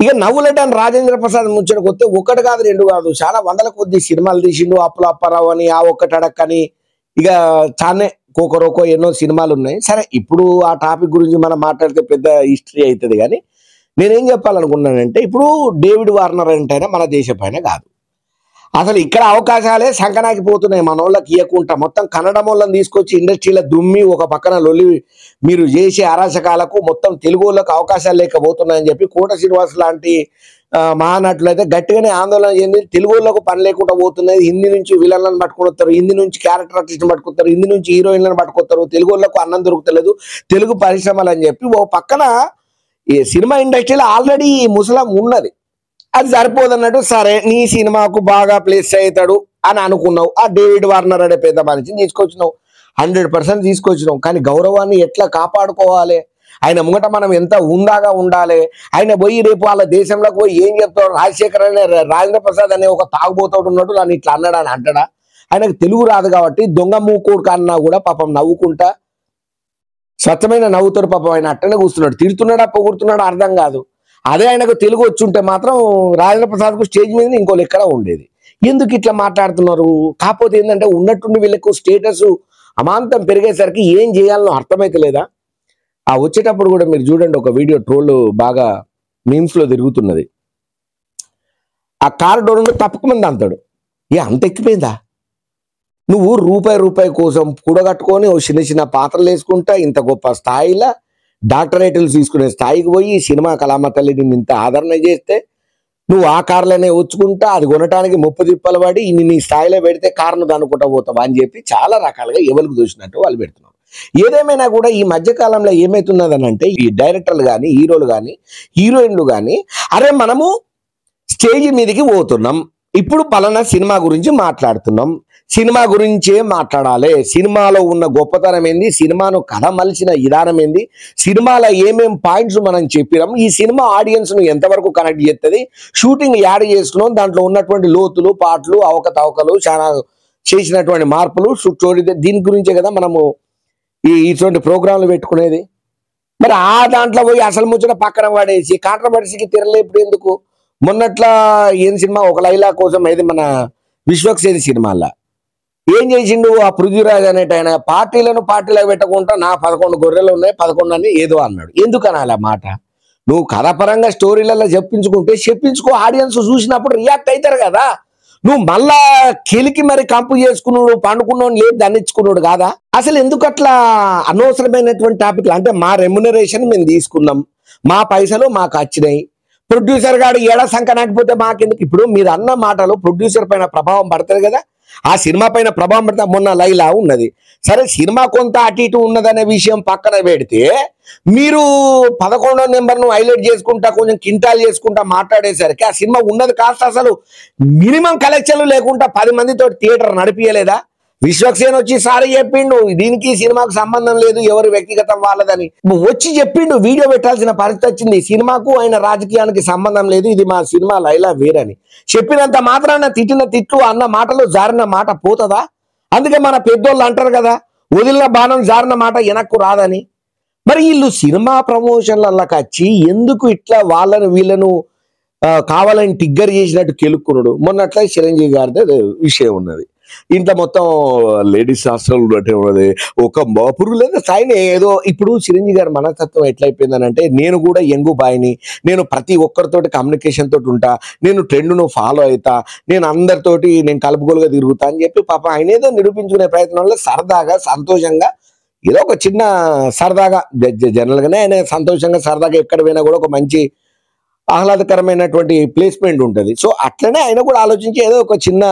ఇక నవ్వులటని రాజేంద్ర ప్రసాద్ ముచ్చటకు వస్తే ఒకటి కాదు రెండు కాదు చాలా వందల కొద్ది సినిమాలు తీసిండు. అప్పుల అప్పారావు అని, ఆ ఒక్కటి అడక్కని, ఇక చానే కోకరోకో ఎన్నో సినిమాలు ఉన్నాయి. సరే ఇప్పుడు ఆ టాపిక్ గురించి మనం మాట్లాడితే పెద్ద హిస్టరీ అవుతుంది. కానీ నేనేం చెప్పాలనుకున్నానంటే ఇప్పుడు డేవిడ్ వార్నర్ అంటే మన దేశ పైన కాదు, అసలు ఇక్కడ అవకాశాలే సంకనాకిపోతున్నాయి. మన వాళ్ళకి ఇవ్వకుండా మొత్తం కన్నడ వాళ్ళని తీసుకొచ్చి ఇండస్ట్రీలో దుమ్మి ఒక పక్కన లొల్లి మీరు చేసే అరాచకాలకు మొత్తం తెలుగు వాళ్ళకి అవకాశాలు లేకపోతున్నాయని చెప్పి కోట శ్రీనివాస్ లాంటి మహానటులు అయితే గట్టిగానే ఆందోళన చెంది తెలుగు వాళ్ళకు పని లేకుండా పోతున్నది. హిందీ నుంచి విలన్లను పట్టుకొస్తారు, హిందీ నుంచి క్యారెక్టర్ ఆర్టిస్ట్ని పట్టుకొస్తారు, హిందీ నుంచి హీరోయిన్లను పట్టుకొస్తారు, తెలుగు వాళ్ళకు అన్నం దొరుకుతలేదు, తెలుగు పరిశ్రమలు అని చెప్పి ఓ పక్కన ఈ సినిమా ఇండస్ట్రీలో ఆల్రెడీ ముసలం ఉన్నది. అది సరిపోదన్నట్టు సరే నీ సినిమాకు బాగా ప్లేస్ అవుతాడు అని అనుకున్నావు. ఆ డేవిడ్ వార్నర్ అనే పెద్ద మనిషిని తీసుకొచ్చినావు, 100% తీసుకొచ్చినావు. కానీ గౌరవాన్ని ఎట్లా కాపాడుకోవాలి, ఆయన ముంగట మనం ఎంత ఉందాగా ఉండాలి. ఆయన పోయి రేపు వాళ్ళ దేశంలోకి పోయి ఏం చెప్తాడు, రాజశేఖర్ అనే రాజేంద్ర ప్రసాద్ అనే ఒక తాగుబోతాడు ఉన్నాడు నన్ను ఇట్లా అన్నాడు అని అంటాడా? ఆయనకు తెలుగు రాదు కాబట్టి దొంగ మూకోడు కన్నా కూడా పాపం నవ్వుకుంటా స్వచ్ఛమైన నవ్వుతాడు. పాపం ఆయన అట్టనే కూర్చున్నాడు, తిడుతున్నాడా పొగుడుతున్నాడా అర్థం కాదు. అదే ఆయనకు తెలుగు వచ్చి ఉంటే మాత్రం రాజేంద్ర ప్రసాద్కు స్టేజ్ మీద ఇంకో లెక్కన ఉండేది. ఎందుకు ఇట్లా మాట్లాడుతున్నారు? కాకపోతే ఏంటంటే ఉన్నట్టుండి వీళ్ళకు స్టేటస్ అమాంతం పెరిగేసరికి ఏం చేయాలనో అర్థమైతే లేదా. ఆ వచ్చేటప్పుడు కూడా మీరు చూడండి ఒక వీడియో ట్రోల్ బాగా మీమ్స్ లో తిరుగుతున్నది. ఆ కారు డోర్ నుండి తప్పకమంది అంటాడు, అంత ఎక్కిపోయిందా? నువ్వు రూపాయి కోసం కూడగట్టుకొని ఓ చిన్న చిన్న పాత్రలు వేసుకుంటా ఇంత గొప్ప స్థాయిలో డాక్టరేట్లు తీసుకునే స్థాయికి పోయి సినిమా కళామ తల్లిని ఇంత ఆదరణ చేస్తే నువ్వు ఆ కార్లనే వచ్చుకుంటా అది కొనటానికి 30 తిప్పలు పడి నీ స్థాయిలో పెడితే కారును దానుకుంటా పోతావా అని చెప్పి చాలా రకాలుగా ఎవరికి చూసినట్టు వాళ్ళు పెడుతున్నారు. ఏదేమైనా కూడా ఈ మధ్యకాలంలో ఏమైతున్నదనంటే ఈ డైరెక్టర్లు కానీ హీరోలు కానీ హీరోయిన్లు కానీ అరే మనము స్టేజ్ మీదకి పోతున్నాం, ఇప్పుడు పలానా సినిమా గురించి మాట్లాడుతున్నాం, సినిమా గురించే మాట్లాడాలి, సినిమాలో ఉన్న గొప్పతనం ఏంది, సినిమాను కథ మలిచిన విధానం ఏంది, సినిమాలో ఏమేం పాయింట్స్ మనం చెప్పినాం, ఈ సినిమా ఆడియన్స్ ను ఎంతవరకు కనెక్ట్ చేస్తుంది, షూటింగ్ యాడ్ చేసుకున్నాం, దాంట్లో ఉన్నటువంటి లోతులు పాటలు అవకతవకలు చాలా చేసినటువంటి మార్పులు స్టోరీ దీని గురించే కదా మనము ఇటువంటి ప్రోగ్రాంలు పెట్టుకునేది. మరి ఆ దాంట్లో పోయి అసలు ముచ్చట పక్కన పడేసి కాంట్రవర్సీకి తిరలేప్పుడు ఎందుకు? మొన్నట్లా ఏం సినిమా ఒక లైలా కోసం ఏది మన విశ్వక్సేని సినిమాల్లో ఏం చేసిండు ఆ పృథ్వీరాజ్ అనేట ఆయన పార్టీలకు పెట్టకుండా నా 11 గొర్రెలు ఉన్నాయి 11 అని ఏదో అన్నాడు. ఎందుకని అలా మాట? నువ్వు కథపరంగా స్టోరీలలో చెప్పించుకో, ఆడియన్స్ చూసినప్పుడు రియాక్ట్ అవుతారు కదా. నువ్వు మళ్ళా కెలికి మరి కంపు చేసుకున్నాడు పండుకున్నాడు లేదు దండించుకున్నాడు కాదా? అసలు ఎందుకు అట్లా అనవసరమైనటువంటి టాపిక్లు? అంటే మా రెమ్యునరేషన్ మేము తీసుకున్నాం, మా పైసలు మాకు వచ్చినాయి, ప్రొడ్యూసర్ గారు ఏడా సంఖ్య నాకపోతే మాకెందుకు? ఇప్పుడు మీరు అన్న మాటలు ప్రొడ్యూసర్ పైన ప్రభావం పడుతుంది కదా, ఆ సినిమా పైన ప్రభావం పడితే మొన్న లైలా ఉన్నది సరే సినిమా కొంత అటు ఇటు ఉన్నదనే విషయం పక్కన పెడితే మీరు 11వ నెంబర్ను హైలైట్ చేసుకుంటా కొంచెం కింటాల్ చేసుకుంటా మాట్లాడేసరికి ఆ సినిమా ఉన్నది కాస్త అసలు మినిమం కలెక్షన్లు లేకుండా 10 మందితో థియేటర్ నడిపియలేదా? విశ్వక్సేన్ వచ్చి సారీ చెప్పిండు దీనికి సినిమాకు సంబంధం లేదు ఎవరి వ్యక్తిగతం వాళ్ళదని వచ్చి చెప్పిండు, వీడియో పెట్టాల్సిన పరిస్థితి వచ్చింది. సినిమాకు ఆయన రాజకీయానికి సంబంధం లేదు, ఇది మా సినిమా లైలా వేరని చెప్పినంత మాత్రాన తిట్టిన తిట్లు అన్న మాటలు జారిన మాట పోతుందా? అందుకే మన పెద్దోళ్ళు అంటారు కదా వదిలిన బాణం జారిన మాట వెనక్కు రాదని. మరి వీళ్ళు సినిమా ప్రమోషన్లకి వచ్చి ఎందుకు ఇట్లా వాళ్ళను వీళ్ళను కావాలని టిగ్గర్ చేసినట్టు కెలుక్కున్నాడు? మొన్నట్లా చిరంజీవి గారిది విషయం ఉన్నది, ఇంట్లో మొత్తం లేడీస్ హాస్టల్ ఉన్నది ఒక పురుగు లేదా సాయిని ఏదో. ఇప్పుడు చిరంజీవి గారి మనస్తత్వం ఎట్లయిపోయిందని అంటే నేను కూడా యంగు బాయ్ని, నేను ప్రతి ఒక్కరితోటి కమ్యూనికేషన్ తోటి ఉంటా, నేను ట్రెండ్ను ఫాలో అవుతా, నేను అందరితోటి నేను కలుపుగోలుగా తిరుగుతా అని చెప్పి పాప ఆయన ఏదో నిరూపించుకునే ప్రయత్నంలో సరదాగా సంతోషంగా ఏదో ఒక చిన్న సరదాగా జనరల్గానే ఆయన సంతోషంగా సరదాగా ఎక్కడ పోయినా కూడా ఒక మంచి ఆహ్లాదకరమైనటువంటి ప్లేస్మెంట్ ఉంటుంది. సో అట్లనే ఆయన కూడా ఆలోచించి ఏదో ఒక చిన్న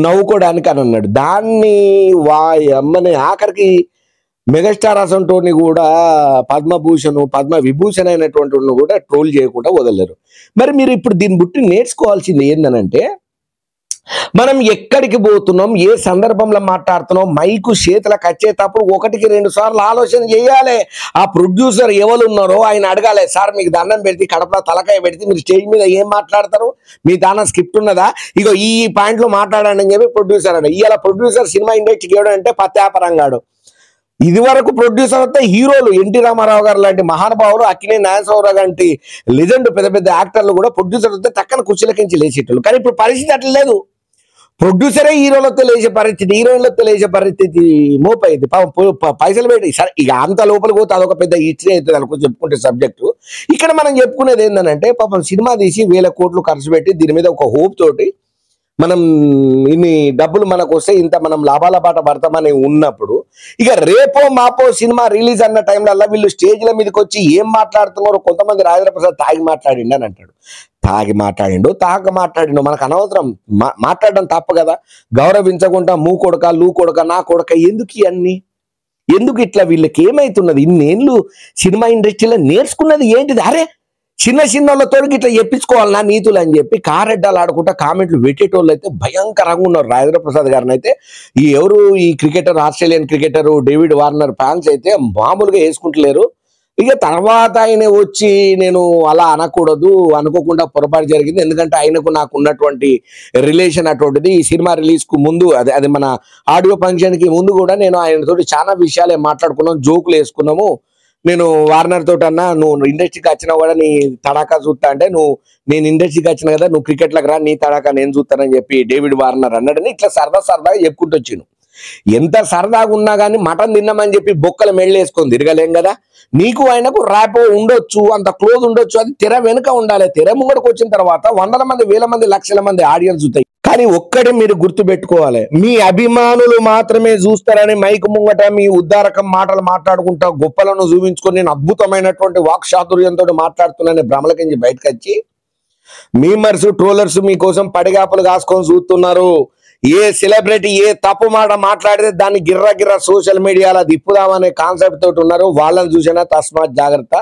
నవ్వుకోవడానికి అని అన్నాడు. దాన్ని అమ్మని ఆఖరికి మెగాస్టార్ అసంటోని కూడా పద్మ విభూషణ్ అయినటువంటి కూడా ట్రోల్ చేయకుండా వదలరు. మరి మీరు ఇప్పుడు దీన్ని బుట్టి నేర్చుకోవాల్సింది ఏందనంటే మనం ఎక్కడికి పోతున్నాం, ఏ సందర్భంలో మాట్లాడుతున్నాం, మైకు చేతులకు వచ్చేటప్పుడు 1కి 2 సార్లు ఆలోచన చేయాలి. ఆ ప్రొడ్యూసర్ ఎవరు ఉన్నారో ఆయన అడగాలి, సార్ మీకు దండం పెడితే కడపలో తలకాయ పెడితే మీరు స్టేజ్ మీద ఏం మాట్లాడతారు, మీ దానా స్క్రిప్ట్ ఉన్నదా, ఇగో ఈ పాయింట్లు మాట్లాడండి అని చెప్పి ప్రొడ్యూసర్ అన్నాడు. ఇవాళ ప్రొడ్యూసర్ సినిమా ఇండస్ట్రీకి ఎవడంటే పత్యాపరంగాడు ఇది వరకు ప్రొడ్యూసర్ అయితే హీరోలు ఎన్టీ రామారావు గారు లాంటి మహానుభావులు, అక్కినేని నాగేశ్వరరావు లాంటి లెజెండ్ పెద్ద పెద్ద యాక్టర్లు కూడా ప్రొడ్యూసర్ అయితే టక్కన కుర్చీలకించి లేచేటోళ్ళు. కానీ ఇప్పుడు పరిస్థితి అట్లా లేదు. ప్రొడ్యూసరే హీరోలతో లేచే పరిస్థితి, హీరోయిన్లతో లేచే పరిస్థితి మోపైంది. పైసలు పెట్టి సరే ఇక అంత లోపలికి పోతే అదొక పెద్ద హిస్టరీ అవుతుంది అనుకో చెప్పుకుంటే సబ్జెక్టు. ఇక్కడ మనం చెప్పుకునేది ఏంటంటే పాపం సినిమా తీసి 1000 కోట్లు ఖర్చు పెట్టి దీని మీద ఒక హోప్ తోటి మనం ఇన్ని డబ్బులు మనకు వస్తే ఇంత మనం లాభాల బాట పడతామని ఉన్నప్పుడు ఇక రేపో మాపో సినిమా రిలీజ్ అన్న టైంలో వీళ్ళు స్టేజ్ల మీదకి వచ్చి ఏం మాట్లాడుతున్నారో కొంతమంది రాజేంద్ర ప్రసాద్ తాగి మాట్లాడిండు అని అంటాడు. తాగి మాట్లాడిండు మనకు అనవసరం. మాట్లాడడం తప్ప కదా. గౌరవించకుండా మూ కొడక లూ కొడక నా కొడక ఎందుకు ఇవన్నీ, ఎందుకు ఇట్లా? వీళ్ళకి ఏమైతున్నది? ఇన్నేళ్ళు సినిమా ఇండస్ట్రీలో నేర్చుకున్నది ఏంటిది? అరే చిన్న వాళ్ళతో ఇట్లా చెప్పించుకోవాలి నా నీతులు అని చెప్పి కారెడ్డాలు ఆడుకుంటా కామెంట్లు పెట్టేటోళ్ళు అయితే భయంకరంగా ఉన్నారు. రాజేంద్ర ప్రసాద్ గారిని అయితే ఈ cricketer, Australian cricketer David Warner fans అయితే మామూలుగా వేసుకుంటలేరు. ఇక తర్వాత ఆయన వచ్చి నేను అలా అనకూడదు, అనుకోకుండా పొరపాటు జరిగింది, ఎందుకంటే ఆయనకు నాకు ఉన్నటువంటి రిలేషన్ అటువంటిది. ఈ సినిమా రిలీజ్ కు ముందు అది మన ఆడియో ఫంక్షన్ కి ముందు కూడా నేను ఆయనతో చాలా విషయాలే మాట్లాడుకున్నాం, జోకులు వేసుకున్నాము. నేను వార్నర్ తోటి అన్నా, నువ్వు ఇండస్ట్రీకి వచ్చినా కూడా నీ తడాకా చూస్తా అంటే, నేను ఇండస్ట్రీకి వచ్చిన కదా, నువ్వు క్రికెట్లకు రా, నీ తడాకా నేను చూస్తానని చెప్పి డేవిడ్ వార్నర్ అన్నాడని ఇట్లా సరదాగా చెప్పుకుంటూ వచ్చాను. ఎంత సరదాగా ఉన్నా కానీ మటన్ తిన్నామని చెప్పి బొక్కలు మెళ్ళేసుకొని తిరగలేం కదా. నీకు ఆయనకు ర్యాపో ఉండొచ్చు, అంత క్లోజ్ ఉండొచ్చు, అది తెర వెనుక ఉండాలి. తెర ముంగడికి వచ్చిన తర్వాత 100 మంది 1000 మంది 1,00,000 మంది ఆడియన్స్ చూస్తాయి. కానీ ఒక్కటి మీరు గుర్తు పెట్టుకోవాలి, మీ అభిమానులు మాత్రమే చూస్తారని మైకు ముంగట మీ ఉద్దారకం మాటలు మాట్లాడుకుంటా గొప్పలను చూపించుకొని నేను అద్భుతమైనటువంటి వాక్చాతుర్యంతో మాట్లాడుతున్నాను భ్రమలకించి బయటకు వచ్చి మీమర్స్ ట్రోలర్స్ మీకోసం పడిగాపులు కాసుకొని చూస్తున్నారు. ఏ సెలబ్రిటీ ఏ తప్పు మాట మాట్లాడితే దాన్ని గిర్ర సోషల్ మీడియాలో తిప్పుదామనే కాన్సెప్ట్ తోటి ఉన్నారు. వాళ్ళని చూసినా తస్మాత్ జాగ్రత్త,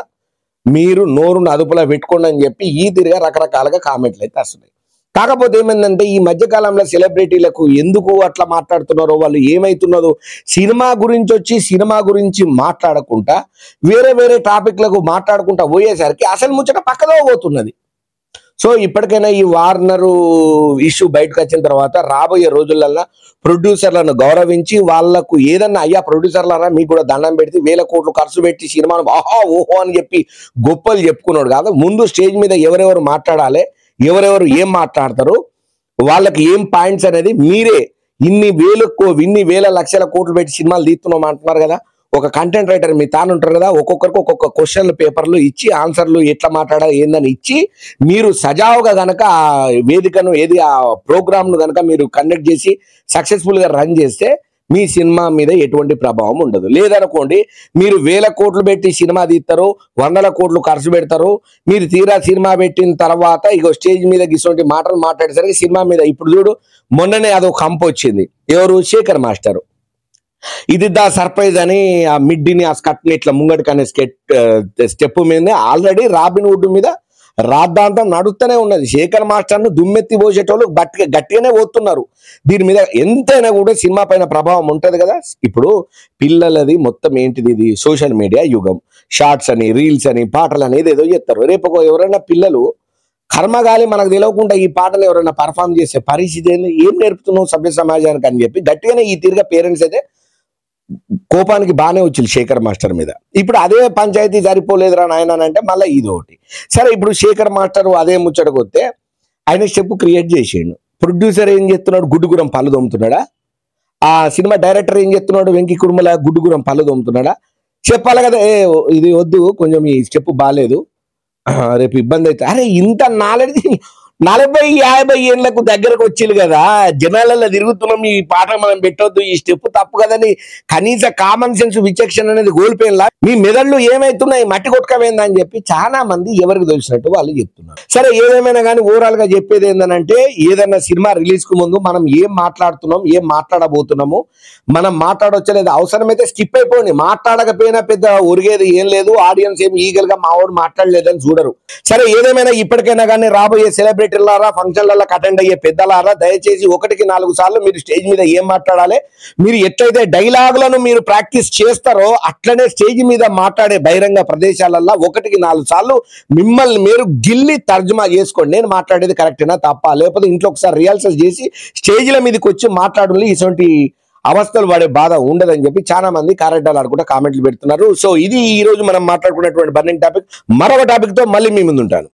మీరు నోరును అదుపులో పెట్టుకోండి అని చెప్పి ఈ తిరిగా రకరకాలుగా కామెంట్లు అయితే వస్తున్నాయి. కాకపోతే ఏమైందంటే ఈ మధ్యకాలంలో సెలబ్రిటీలకు ఎందుకు అట్లా మాట్లాడుతున్నారో, వాళ్ళు ఏమైతున్నదో సినిమా గురించి వచ్చి సినిమా గురించి మాట్లాడకుండా వేరే టాపిక్లకు మాట్లాడుకుంటా పోయేసరికి అసలు ముచ్చట పక్కదో పోతున్నది. సో ఇప్పటికైనా ఈ వార్నరు ఇష్యూ బయటకు వచ్చిన తర్వాత రాబోయే రోజులలో ప్రొడ్యూసర్లను గౌరవించి వాళ్లకు ఏదన్నా అయ్యా ప్రొడ్యూసర్లరా మీకు కూడా దండం పెడితే 1000 కోట్లు ఖర్చు పెట్టి సినిమాను ఓహో అని చెప్పి గొప్పలు చెప్పుకున్నాడు కాదు. ముందు స్టేజ్ మీద ఎవరెవరు మాట్లాడాలి, ఎవరెవరు ఏం మాట్లాడతారు, వాళ్ళకి ఏం పాయింట్స్ అనేది మీరే ఇన్ని వేల లక్షల కోట్లు పెట్టి సినిమాలు తీస్తున్నాం అంటున్నారు కదా. ఒక కంటెంట్ రైటర్ మీ తాను ఉంటారు కదా, ఒక్కొక్కరికి ఒక్కొక్క క్వశ్చన్లు పేపర్లు ఇచ్చి ఆన్సర్లు ఎట్లా మాట్లాడాలి ఏందని ఇచ్చి మీరు సజావుగా గనక ఆ వేదికను ఆ ప్రోగ్రామ్ను గనక మీరు కండక్ట్ చేసి సక్సెస్ఫుల్గా రన్ చేస్తే మీ సినిమా మీద ఎటువంటి ప్రభావం ఉండదు. లేదనుకోండి మీరు 1000 కోట్లు పెట్టి సినిమా తీస్తారు, 100 కోట్లు ఖర్చు పెడతారు, మీరు తీరా సినిమా పెట్టిన తర్వాత ఇక స్టేజ్ మీద గిసొంటి మాటలు మాట్లాడేసరికి సినిమా మీద ఇప్పుడు చూడు మొన్ననే అదొక కంపు వచ్చింది. ఎవరు? శేఖర్ మాస్టరు. ఇది దా సర్ప్రైజ్ అని ఆ మిడ్డిని ఆ స్కట్ని ఇట్లా ముంగడికి అనే స్టెప్ మీద ఆల్రెడీ రాబిన్ వుడ్ మీద రాద్దాంతం నడుస్తూనే ఉన్నది. శేఖర్ మాస్టర్ను దుమ్మెత్తి పోసేటోళ్ళు గట్టిగానే పోతున్నారు. దీని మీద ఎంతైనా కూడా సినిమా పైన ప్రభావం ఉంటది కదా. ఇప్పుడు పిల్లలది మొత్తం ఏంటిది, ఇది సోషల్ మీడియా యుగం. షార్ట్స్ అని, రీల్స్ అని, పాటలు అనేది ఏదో చెప్తారు. రేపు ఎవరైనా పిల్లలు కర్మగాలి మనకు తెలియకుండా ఈ పాటలు ఎవరైనా పర్ఫామ్ చేసే పరిస్థితి ఏంది, ఏం నేర్పుతున్నావు సభ్య సమాజానికి అని చెప్పి గట్టిగానే ఈ తిరిగా పేరెంట్స్ అయితే కోపానికి బాగానే వచ్చింది శేఖర్ మాస్టర్ మీద. ఇప్పుడు అదే పంచాయతీ సరిపోలేదురా నాయన అంటే మళ్ళీ ఇది ఒకటి. సరే ఇప్పుడు శేఖర్ మాస్టర్ అదే ముచ్చటకు వస్తే ఆయన స్టెప్ క్రియేట్ చేసిండు. ప్రొడ్యూసర్ ఏం చేస్తున్నాడు? గుడ్డుగురం పళ్ళు దొమ్ముతున్నాడా? ఆ సినిమా డైరెక్టర్ ఏం చేస్తున్నాడు? వెంకీ కుర్మల గుడ్డుగురం పళ్ళు దొమ్ముతున్నాడా? చెప్పాలి కదా, ఇది వద్దు, కొంచెం ఈ స్టెప్ బాగాలేదు, రేపు ఇబ్బంది అయితే. అరే ఇంత నాలెడ్జ్ 40-50 ఏళ్లకు దగ్గరకు వచ్చింది కదా, జనాలలో తిరుగుతున్నాం, ఈ పాట మనం పెట్టొద్దు, ఈ స్టెప్ తప్పు కదని కనీస కామన్ సెన్స్ విచక్షణ అనేది కోల్పోయినలా మీ మెదళ్ళు ఏమైతున్నాయి మట్టి కొట్టుకమైందా అని చెప్పి చాలా మంది ఎవరికి తెలిసినట్టు వాళ్ళు చెప్తున్నారు. సరే ఏదేమైనా కానీ ఓవరాల్ గా చెప్పేది ఏంటంటే, ఏదైనా సినిమా రిలీజ్ కు ముందు మనం ఏం మాట్లాడుతున్నాం, ఏం మాట్లాడబోతున్నాము, మనం మాట్లాడొచ్చలేదు, అవసరమైతే స్కిప్ అయిపోయింది, మాట్లాడకపోయినా పెద్ద ఒరిగేది ఏం లేదు, ఆడియన్స్ ఏం ఈగల్ గా మావాడు మాట్లాడలేదని చూడరు. సరే ఏదేమైనా ఇప్పటికైనా కానీ రాబోయే సెలబ్రిటీలారా, ఫంక్షన్లలో అటెండ్ అయ్యే పెద్దలారా, దయచేసి 1-4 సార్లు మీరు స్టేజ్ మీద ఏం మాట్లాడాలి, మీరు ఎట్లయితే డైలాగులను మీరు ప్రాక్టీస్ చేస్తారో అట్లనే స్టేజ్ మీద మాట్లాడే బహిరంగ ప్రదేశాలలో 1-4 సార్లు మిమ్మల్ని మీరు గిల్లి తర్జుమా చేసుకోండి. నేను మాట్లాడేది కరెక్టేనా తప్ప, లేకపోతే ఇంట్లో ఒకసారి రిహార్సల్ చేసి స్టేజ్ల మీదకి వచ్చి మాట్లాడాలి. ఇటువంటి అవస్థలు పడే బాధ ఉండదని చెప్పి చాలా మంది కారెడ్డాలు ఆడుకుంటా కామెంట్లు పెడుతున్నారు. సో ఇది ఈ రోజు మనం మాట్లాడుకున్నటువంటి బర్నింగ్ టాపిక్. మరొక టాపిక్ తో మళ్ళీ మీ ముందు ఉంటాను.